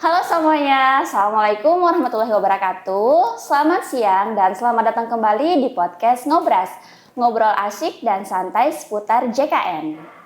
Halo semuanya, Assalamualaikum warahmatullahi wabarakatuh. Selamat siang dan selamat datang kembali di podcast Ngobras. Ngobrol asyik dan santai seputar JKN.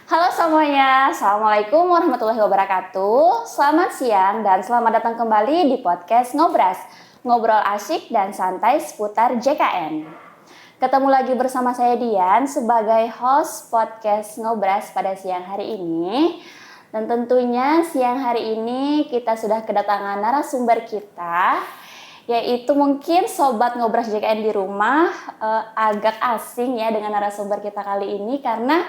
Halo semuanya, Assalamualaikum warahmatullahi wabarakatuh. Selamat siang dan selamat datang kembali di podcast Ngobras. Ngobrol asyik dan santai seputar JKN. Ketemu lagi bersama saya Dian sebagai host podcast Ngobras pada siang hari ini. Dan tentunya siang hari ini kita sudah kedatangan narasumber kita, yaitu mungkin Sobat Ngobras JKN di rumah agak asing ya dengan narasumber kita kali ini, karena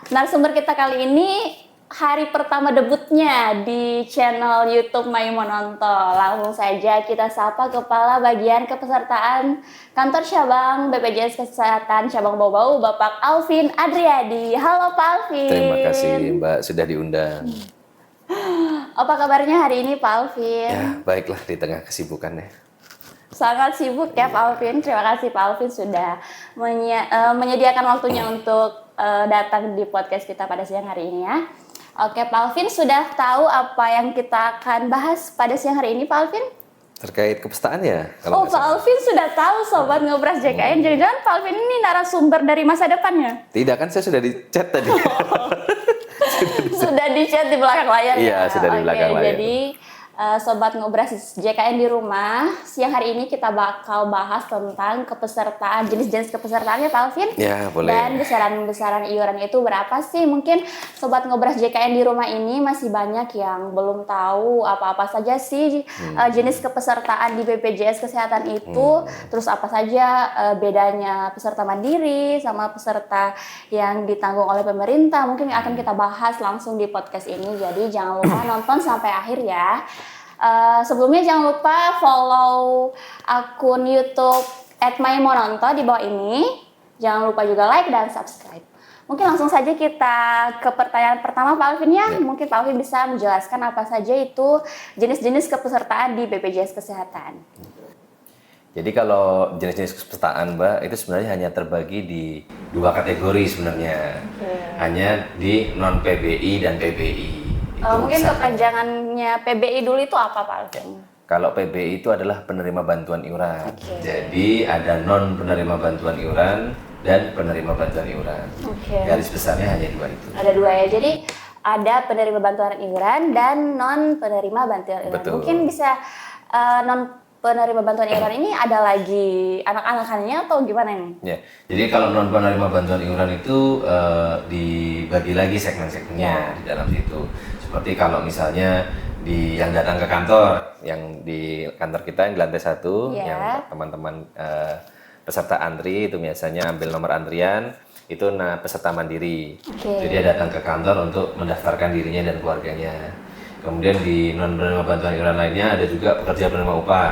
narasumber kita kali ini hari pertama debutnya di channel YouTube Maimononto. Langsung saja kita sapa Kepala Bagian Kepesertaan Kantor Cabang BPJS Kesehatan Cabang Bau-Bau, Bapak Alvin Adriadi. Halo Pak Alvin. Terima kasih Mbak sudah diundang. Apa kabarnya hari ini Pak Alvin? Ya, baiklah di tengah kesibukannya. Sangat sibuk ya Pak Alvin. Terima kasih Pak Alvin sudah menyediakan waktunya untuk datang di podcast kita pada siang hari ini ya. Oke, Pak Alvin sudah tahu apa yang kita akan bahas pada siang hari ini Pak Alvin? Terkait kepesertaan ya? Oh, Pak Alvin sudah tahu Sobat Ngobras JKN. Jangan-jangan Pak Alvin ini narasumber dari masa depannya? Tidak, kan saya sudah di chat tadi. Sudah di chat di belakang layar ya? Iya, sudah di belakang layar. Jadi Sobat Ngobras JKN di rumah, siang hari ini kita bakal bahas tentang kepesertaan, jenis-jenis kepesertaannya Pak Alvin. Ya, boleh. Dan besaran-besaran iuran itu berapa sih? Mungkin Sobat Ngobras JKN di rumah ini masih banyak yang belum tahu apa-apa saja sih jenis kepesertaan di BPJS Kesehatan itu. Terus apa saja bedanya peserta mandiri sama peserta yang ditanggung oleh pemerintah. Mungkin akan kita bahas langsung di podcast ini. Jadi jangan lupa nonton sampai akhir ya. Sebelumnya jangan lupa follow akun YouTube @maimononto di bawah ini. Jangan lupa juga like dan subscribe. Mungkin langsung saja kita ke pertanyaan pertama Pak Alvin ya. Mungkin Pak Alvin bisa menjelaskan apa saja itu jenis-jenis kepesertaan di BPJS Kesehatan. Jadi kalau jenis-jenis kepesertaan Mbak, itu sebenarnya hanya terbagi di dua kategori sebenarnya. Hanya di non-PBI dan PBI. Mungkin kepanjangannya PBI dulu itu apa Pak Alvin? Kalau PBI itu adalah penerima bantuan iuran. Jadi ada non penerima bantuan iuran dan penerima bantuan iuran. Garis besarnya hanya dua itu. Ada dua ya. Jadi ada penerima bantuan iuran dan non penerima bantuan iuran. Betul. Mungkin bisa non penerima bantuan iuran ini ada lagi anak-anakannya atau gimana nih? Ya, jadi kalau non penerima bantuan iuran itu dibagi lagi segmen-segmennya di dalam situ. Seperti kalau misalnya yang datang ke kantor, yang di kantor kita yang di lantai 1, yang teman-teman peserta antri itu biasanya ambil nomor antrian, itu peserta mandiri. Jadi dia datang ke kantor untuk mendaftarkan dirinya dan keluarganya. Kemudian di non penerima bantuan iuran lainnya ada juga pekerja penerima upah.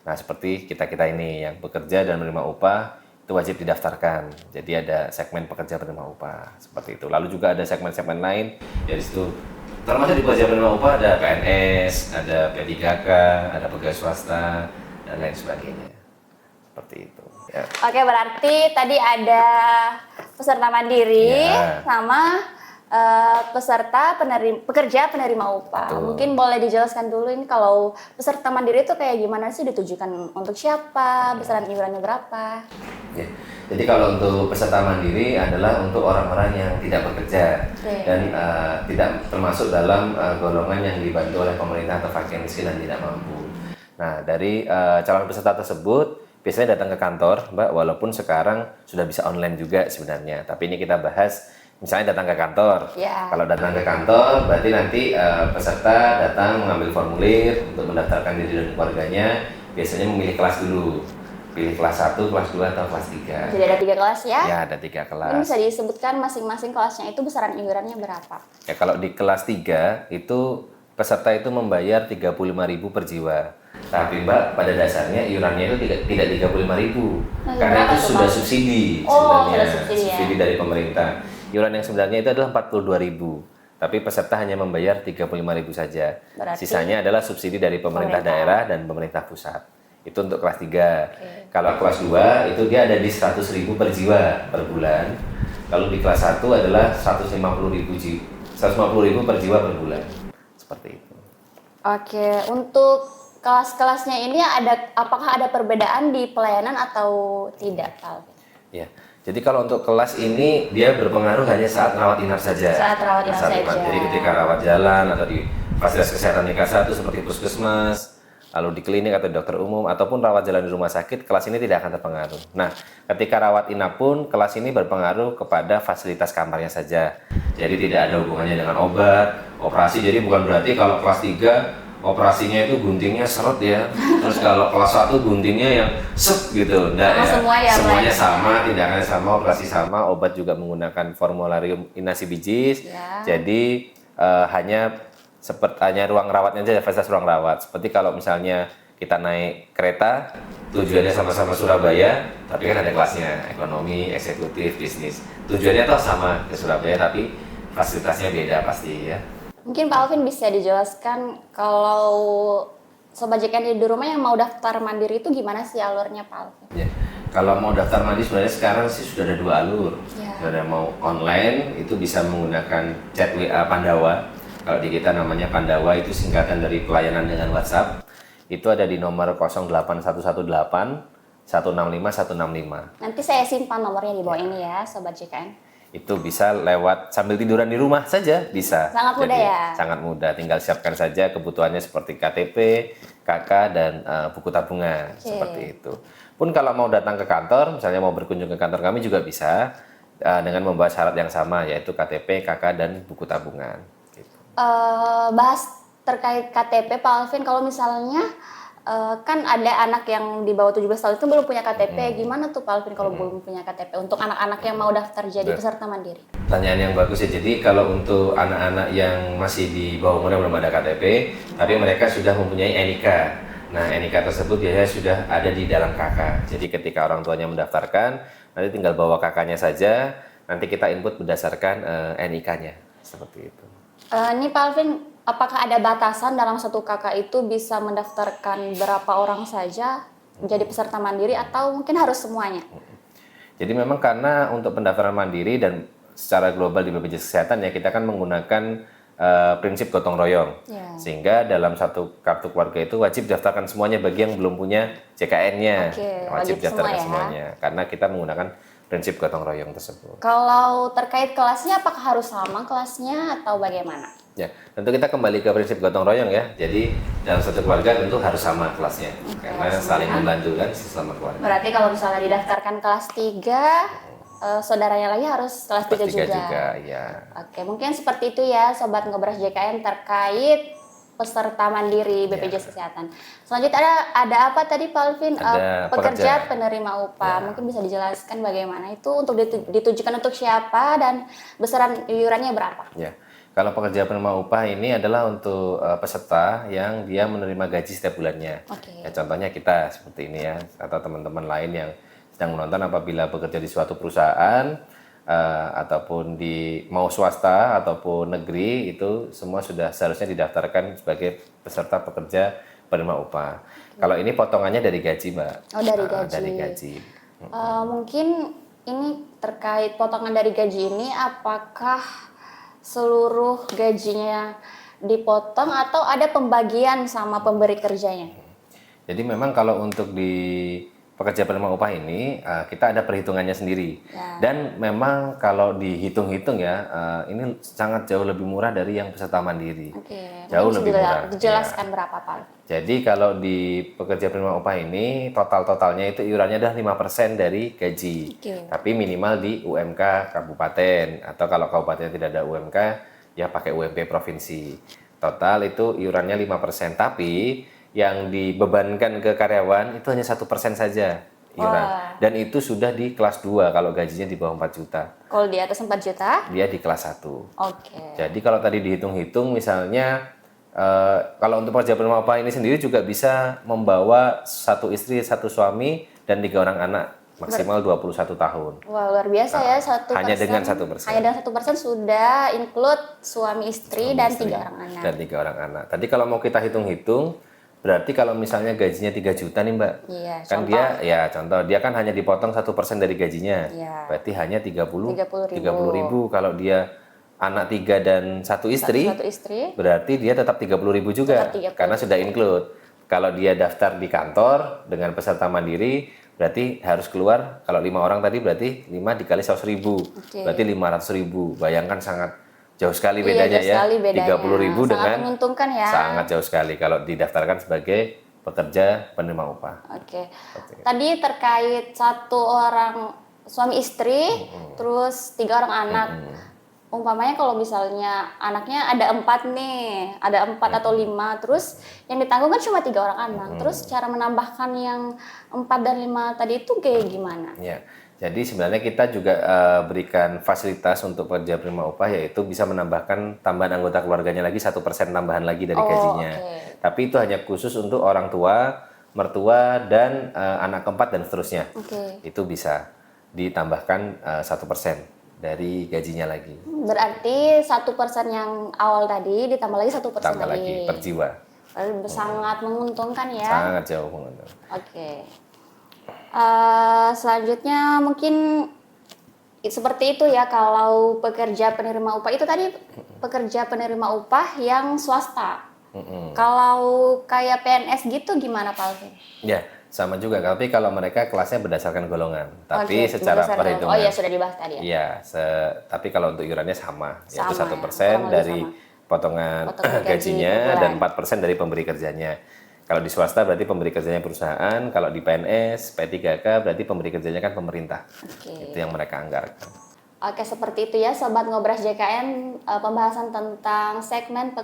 Nah, seperti kita-kita ini yang bekerja dan menerima upah itu wajib didaftarkan. Jadi ada segmen pekerja penerima upah seperti itu. Lalu juga ada segmen-segmen lain dari situ. Termasuk di pekerja penerima upah ada PNS, ada P3K, ada pegawai swasta dan lain sebagainya. Seperti itu. Ya. Oke, berarti tadi ada peserta mandiri sama peserta pekerja penerima upah. Betul. Mungkin boleh dijelaskan dulu ini kalau peserta mandiri itu kayak gimana sih, ditujukan untuk siapa, besaran iurannya berapa? Ya. Jadi kalau untuk peserta mandiri adalah untuk orang-orang yang tidak bekerja dan tidak termasuk dalam golongan yang dibantu oleh pemerintah atau fakir miskin dan tidak mampu. Nah, dari calon peserta tersebut biasanya datang ke kantor, Mbak, walaupun sekarang sudah bisa online juga sebenarnya. Tapi ini kita bahas misalnya datang ke kantor. Kalau datang ke kantor, berarti nanti peserta datang mengambil formulir untuk mendaftarkan diri dan keluarganya. Biasanya memilih kelas dulu. Pilih kelas 1, kelas 2, atau kelas 3. Jadi ada 3 kelas ya? Ya, ada 3 kelas. Ini bisa disebutkan masing-masing kelasnya itu besaran iurannya berapa? Ya, kalau di kelas 3 itu peserta itu membayar 35.000 per jiwa. Tapi Mbak, pada dasarnya iurannya itu tidak 35.000 karena itu sudah subsidi sebenarnya, subsidi dari pemerintah. Iuran yang sebenarnya itu adalah 42.000. Tapi peserta hanya membayar 35.000 saja. Berarti Sisanya adalah subsidi dari pemerintah daerah dan pemerintah pusat. Itu untuk kelas 3. Kalau kelas 2 itu dia ada di 100.000 per jiwa per bulan. Lalu di kelas 1 adalah 150.000 per jiwa per bulan. Seperti itu. Oke, untuk kelas-kelasnya ini apakah ada perbedaan di pelayanan atau tidak, Pak Alvin? Ya. Jadi kalau untuk kelas ini dia berpengaruh hanya saat rawat inap saja. Saat rawat inap saja. Jadi ketika rawat jalan atau di fasilitas kesehatan tingkat 1 seperti puskesmas, lalu di klinik atau dokter umum ataupun rawat jalan di rumah sakit, kelas ini tidak akan terpengaruh. Nah, ketika rawat inap pun kelas ini berpengaruh kepada fasilitas kamarnya saja. Jadi tidak ada hubungannya dengan obat, operasi. Jadi bukan berarti kalau kelas 3 operasinya itu guntingnya seret ya. Terus kalau kelas 1 guntingnya yang set gitu. Enggak ya. Semuanya sama, tindakannya sama, operasi sama, obat juga menggunakan formularium inasi bijis. Ya. Jadi hanya ruang rawatnya aja, fasilitas ruang rawat. Seperti kalau misalnya kita naik kereta, tujuannya sama-sama Surabaya, tapi kan ada kelasnya, ekonomi, eksekutif, bisnis. Tujuannya tuh sama ke Surabaya, tapi fasilitasnya beda pasti ya. Mungkin Pak Alvin bisa dijelaskan kalau Sobat JKN di rumah yang mau daftar mandiri itu gimana sih alurnya, Pak Alvin? Ya. Kalau mau daftar mandiri sebenarnya sekarang sih sudah ada 2 alur. Ya. Ada mau online itu bisa menggunakan chat WA Pandawa. Kalau di kita namanya Pandawa, itu singkatan dari pelayanan dengan WhatsApp. Itu ada di nomor 08118 165 165. Nanti saya simpan nomornya di bawah ini ya, Sobat JKN. Itu bisa lewat sambil tiduran di rumah saja bisa. Sangat mudah. Jadi, ya? Sangat mudah, tinggal siapkan saja kebutuhannya seperti KTP, KK, dan buku tabungan. Seperti itu. Pun kalau mau datang ke kantor, misalnya mau berkunjung ke kantor kami juga bisa dengan membawa syarat yang sama, yaitu KTP, KK, dan buku tabungan. Gitu. Bahas terkait KTP, Pak Alvin, kalau misalnya kan ada anak yang di bawah 17 tahun itu belum punya KTP, gimana tuh Pak Alvin kalau belum punya KTP untuk anak-anak yang mau daftar jadi peserta mandiri? Pertanyaan yang bagus ya. Jadi kalau untuk anak-anak yang masih di bawah umur yang belum ada KTP, tapi mereka sudah mempunyai NIK. Nah, NIK tersebut biasanya sudah ada di dalam KK. Jadi ketika orang tuanya mendaftarkan, nanti tinggal bawa KK-nya saja, nanti kita input berdasarkan NIK-nya. Seperti itu. Ini Pak Alvin, apakah ada batasan dalam satu kakak itu bisa mendaftarkan berapa orang saja menjadi peserta mandiri atau mungkin harus semuanya? Jadi memang karena untuk pendaftaran mandiri dan secara global di BPJS Kesehatan ya kita kan menggunakan prinsip gotong royong. Sehingga dalam satu kartu keluarga itu wajib daftarkan semuanya bagi yang belum punya JKN-nya. Wajib daftarkan semuanya karena kita menggunakan prinsip gotong royong tersebut. Kalau terkait kelasnya, apakah harus sama kelasnya atau bagaimana? Ya, tentu kita kembali ke prinsip gotong royong ya. Jadi dalam satu keluarga tentu harus sama kelasnya, karena saling membantu kan sesama keluarga. Berarti kalau misalnya didaftarkan kelas 3, saudaranya lagi harus kelas 3 juga. Ya. Oke, mungkin seperti itu ya Sobat Ngobras JKN terkait peserta mandiri BPJS Kesehatan. Selanjutnya ada apa tadi Pak Alvin? Pekerja penerima upah. Mungkin bisa dijelaskan bagaimana itu untuk ditujukan untuk siapa dan besaran iurannya berapa? Ya, kalau pekerja penerima upah ini adalah untuk peserta yang dia menerima gaji setiap bulannya. Ya, contohnya kita seperti ini ya, atau teman-teman lain yang sedang menonton apabila bekerja di suatu perusahaan ataupun di mau swasta ataupun negeri, itu semua sudah seharusnya didaftarkan sebagai peserta pekerja penerima upah. Kalau ini potongannya dari gaji, Mbak. Oh, dari gaji. Dari gaji. Mungkin ini terkait potongan dari gaji ini, apakah seluruh gajinya dipotong atau ada pembagian sama pemberi kerjanya? Jadi memang kalau untuk di pekerja penerima upah ini kita ada perhitungannya sendiri dan memang kalau dihitung-hitung ya ini sangat jauh lebih murah dari yang peserta mandiri. Jauh lebih murah. Dijelaskan berapa Pak? Jadi kalau di pekerja penerima upah ini totalnya itu iurannya adalah 5% dari gaji. Tapi minimal di UMK kabupaten, atau kalau kabupaten tidak ada UMK ya pakai UMP provinsi. Total itu iurannya 5%, tapi yang dibebankan ke karyawan itu hanya 1% saja iuran. Dan itu sudah di kelas 2 kalau gajinya di bawah 4 juta. Kalau di atas 4 juta? Dia di kelas 1. Jadi kalau tadi dihitung-hitung misalnya Kalau untuk pekerja penerima upah ini sendiri juga bisa membawa satu istri, satu suami, dan 3 orang anak maksimal 21 tahun. Wah, luar biasa ya, 1%. Hanya dengan 1%. Hanya dengan 1% sudah include suami istri dan 3 orang anak. Dan 3 orang anak. Tadi kalau mau kita hitung-hitung, berarti kalau misalnya gajinya 3 juta nih Mbak, Iya, kan contoh dia kan hanya dipotong 1% dari gajinya, Iya. berarti hanya 30 30.000. ribu. Kalau dia anak 3 dan satu istri, Satu istri. berarti dia tetap 30.000 juga, Tetap 30.000. karena sudah include. Kalau dia daftar di kantor dengan peserta mandiri, berarti harus keluar, kalau 5 orang tadi berarti 5 dikali 100.000, berarti 500.000. Bayangkan sangat jauh sekali bedanya, jauh sekali bedanya. 30.000 Sangat dengan menguntungkan ya. sangat jauh sekali kalau didaftarkan sebagai pekerja penerima upah. Oke. Tadi terkait 1 orang suami istri, terus 3 orang anak. Umpamanya kalau misalnya anaknya ada 4 nih, ada 4 atau 5, terus yang ditanggung kan cuma 3 orang anak. Terus cara menambahkan yang 4 dan 5 tadi itu kayak gimana? Ya, jadi sebenarnya kita juga berikan fasilitas untuk pekerja penerima upah, yaitu bisa menambahkan tambahan anggota keluarganya lagi 1% tambahan lagi dari gajinya. Oke. Tapi itu hanya khusus untuk orang tua, mertua, dan anak keempat dan seterusnya. Oke. Itu bisa ditambahkan 1% dari gajinya lagi. Berarti 1% yang awal tadi ditambah lagi 1% Tambah lagi per jiwa. Sangat menguntungkan ya. Sangat jauh menguntungkan. Oke. Selanjutnya mungkin seperti itu ya, kalau pekerja penerima upah itu tadi pekerja penerima upah yang swasta. Kalau kayak PNS gitu gimana Pak Alvin? Ya, sama juga. Tapi kalau mereka kelasnya berdasarkan golongan. Tapi Oke, secara berdasarkan- perhitungan. Oh ya, sudah dibahas tadi ya. Iya, tapi kalau untuk iurannya sama, yaitu Sama 1% ya, dari sama. potongan Potongan gaji gajinya per bulan. dan 4% dari pemberi kerjanya. Kalau di swasta berarti pemberi kerjanya perusahaan, kalau di PNS, P3K berarti pemberi kerjanya kan pemerintah. Oke. Itu yang mereka anggarkan. Oke, seperti itu ya Sobat Ngobras JKN, pembahasan tentang segmen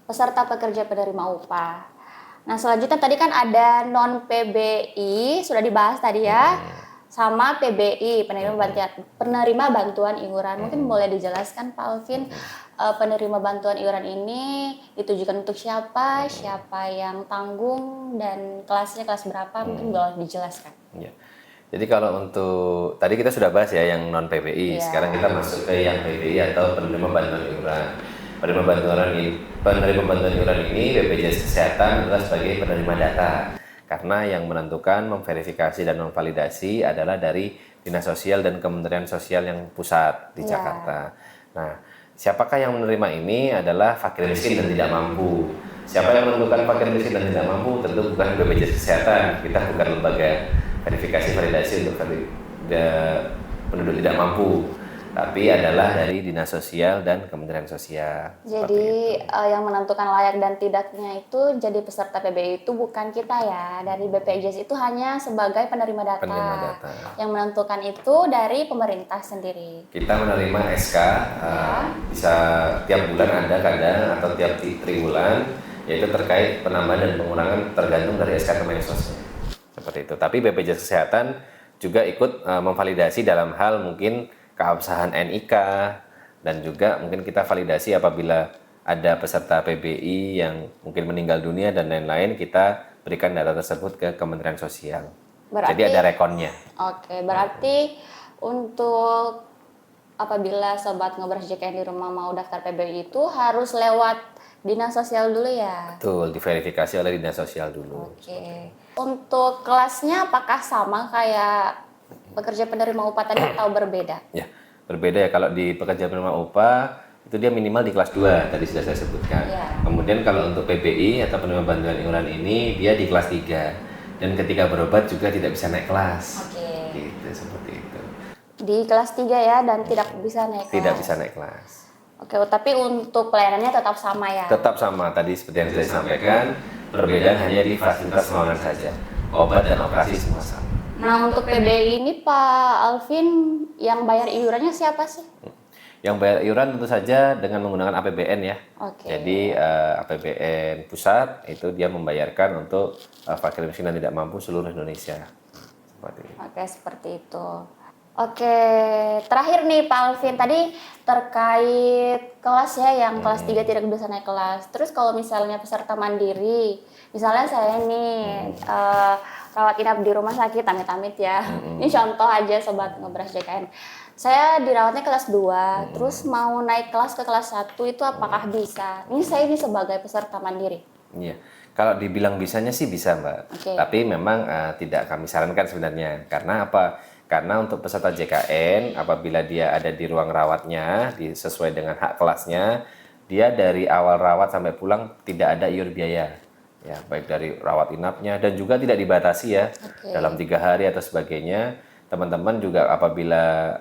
peserta pekerja penerima upah. Nah, selanjutnya tadi kan ada non PBI, sudah dibahas tadi ya, sama PBI, penerima bantuan iuran. Mungkin boleh dijelaskan Pak Alvin, penerima bantuan iuran ini ditujukan untuk siapa, siapa yang tanggung, dan kelasnya kelas berapa, mungkin boleh dijelaskan. Ya. Jadi kalau untuk tadi kita sudah bahas ya yang non PBI. Iya. Sekarang kita masuk ke yang PBI atau penerima bantuan iuran. Penerima bantuan iuran ini BPJS Kesehatan adalah sebagai penerima data. Karena yang menentukan, memverifikasi dan memvalidasi adalah dari Dinas Sosial dan Kementerian Sosial yang pusat di Jakarta. Nah, siapakah yang menerima ini adalah fakir miskin dan tidak mampu. Siapa yang menentukan fakir miskin dan tidak mampu? Tentu bukan BPJS Kesehatan. Kita bukan lembaga verifikasi validasi untuk penduduk tidak mampu, tapi adalah dari Dinas Sosial dan Kementerian Sosial. Jadi yang menentukan layak dan tidaknya itu jadi peserta PBI itu bukan kita ya, dari BPJS itu hanya sebagai penerima data. Penerima data. Yang menentukan itu dari pemerintah sendiri. Kita menerima SK bisa tiap bulan ada kadang atau tiap triwulan, yaitu terkait penambahan dan pengurangan tergantung dari SK Kemenkesnya. Seperti itu. Tapi BPJS Kesehatan juga ikut memvalidasi dalam hal mungkin keabsahan NIK, dan juga mungkin kita validasi apabila ada peserta PBI yang mungkin meninggal dunia dan lain-lain, kita berikan data tersebut ke Kementerian Sosial. Jadi ada rekonnya. Oke, berarti untuk apabila Sobat Ngobras JKN di rumah mau daftar PBI itu harus lewat Dinas Sosial dulu ya? Betul, diverifikasi oleh Dinas Sosial dulu. Oke. Untuk kelasnya apakah sama kayak pekerja penerima upah tadi atau berbeda? Ya, berbeda ya. Kalau di pekerja penerima upah itu dia minimal di kelas 2, tadi sudah saya sebutkan. Ya. Kemudian kalau untuk PBI atau penerima bantuan iuran ini dia di kelas 3. Dan ketika berobat juga tidak bisa naik kelas. Oke. Gitu, seperti itu. Di kelas 3 ya, dan tidak bisa naik kelas? Tidak bisa naik kelas. Oke, tapi untuk pelayanannya tetap sama ya? Tetap sama, tadi seperti yang sudah disampaikan, perbedaan hanya di fasilitas ruangan saja. Obat dan operasi semua sama. Nah, untuk PBI ini Pak Alvin, yang bayar iurannya siapa sih? Yang bayar iuran tentu saja dengan menggunakan APBN ya. Oke. Jadi APBN pusat itu dia membayarkan untuk fakir miskin dan tidak mampu seluruh Indonesia. Seperti itu. Oke, seperti itu. Oke, terakhir nih Pak Alvin, tadi terkait kelas ya, yang kelas 3 tidak bisa naik kelas. Terus kalau misalnya peserta mandiri, misalnya saya nih rawat inap di rumah sakit, amit-amit ya. Ini contoh aja Sobat Ngobras JKN. Saya dirawatnya kelas 2, terus mau naik kelas ke kelas 1 itu apakah bisa? Ini saya ini sebagai peserta mandiri. Iya, kalau dibilang bisanya sih bisa Mbak, Oke. tapi memang tidak kami sarankan sebenarnya. Karena apa? Karena untuk peserta JKN, apabila dia ada di ruang rawatnya, sesuai dengan hak kelasnya, dia dari awal rawat sampai pulang tidak ada iur biaya. Ya, baik dari rawat inapnya dan juga tidak dibatasi ya, dalam 3 hari atau sebagainya. Teman-teman juga apabila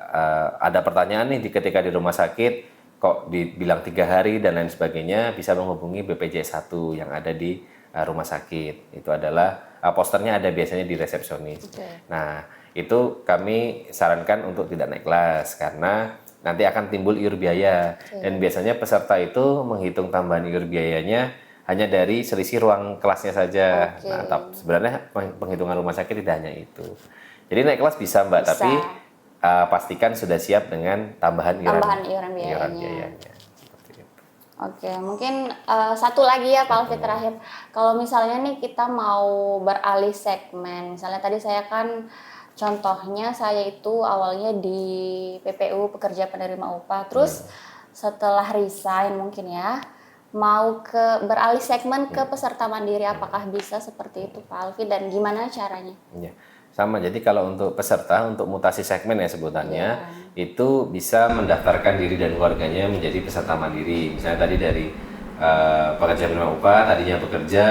ada pertanyaan nih ketika di rumah sakit, kok dibilang 3 hari dan lain sebagainya, bisa menghubungi BPJS 1 yang ada di rumah sakit. Itu adalah posternya ada biasanya di resepsionis. Nah, itu kami sarankan untuk tidak naik kelas karena nanti akan timbul iur biaya. Dan biasanya peserta itu menghitung tambahan iur biayanya hanya dari selisih ruang kelasnya saja. Nah, sebenarnya penghitungan rumah sakit tidak hanya itu. Jadi naik kelas bisa Mbak, tapi pastikan sudah siap dengan tambahan iuran biayanya. Oke, mungkin satu lagi ya Pak Alvin terakhir. Kalau misalnya nih kita mau beralih segmen, misalnya tadi saya kan contohnya saya itu awalnya di PPU pekerja penerima upah, terus setelah resign mungkin ya mau beralih segmen ke peserta mandiri, apakah bisa seperti itu Pak Alvin dan gimana caranya? Ya, sama. Jadi kalau untuk peserta untuk mutasi segmen ya sebutannya, itu bisa mendaftarkan diri dan keluarganya menjadi peserta mandiri. Misalnya tadi dari pekerja penerima upah, tadinya bekerja,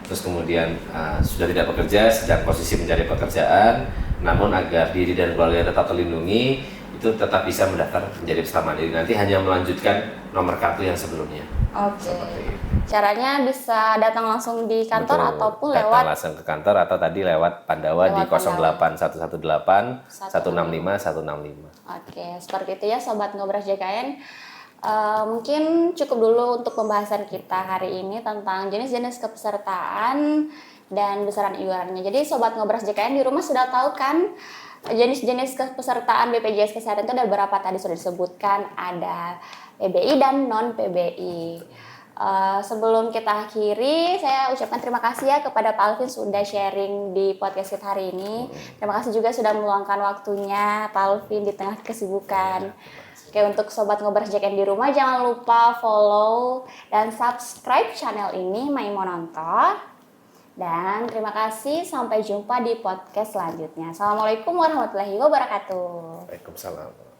terus kemudian sudah tidak bekerja, sedang posisi mencari pekerjaan, namun agar diri dan keluarga tetap terlindungi, itu tetap bisa mendaftar menjadi peserta mandiri. Nanti hanya melanjutkan nomor kartu yang sebelumnya. Oke. Caranya bisa datang langsung di kantor. Betul. Ataupun datang lewat langsung ke kantor atau tadi lewat Pandawa di 08118 165 165. Oke, seperti itu ya Sobat Ngobras JKN. Mungkin cukup dulu untuk pembahasan kita hari ini tentang jenis-jenis kepesertaan dan besaran iurannya. Jadi Sobat Ngobras JKN di rumah sudah tahu kan jenis-jenis kepesertaan BPJS Kesehatan itu ada berapa, tadi sudah disebutkan, ada PBI dan non PBI. Sebelum kita akhiri, saya ucapkan terima kasih ya kepada Pak Alvin sudah sharing di podcast kita hari ini. Terima kasih juga sudah meluangkan waktunya Pak Alvin di tengah kesibukan. Oke, untuk Sobat Ngobras JKN di rumah, jangan lupa follow dan subscribe channel ini, Maimononton. Dan terima kasih, sampai jumpa di podcast selanjutnya. Assalamualaikum warahmatullahi wabarakatuh. Waalaikumsalam.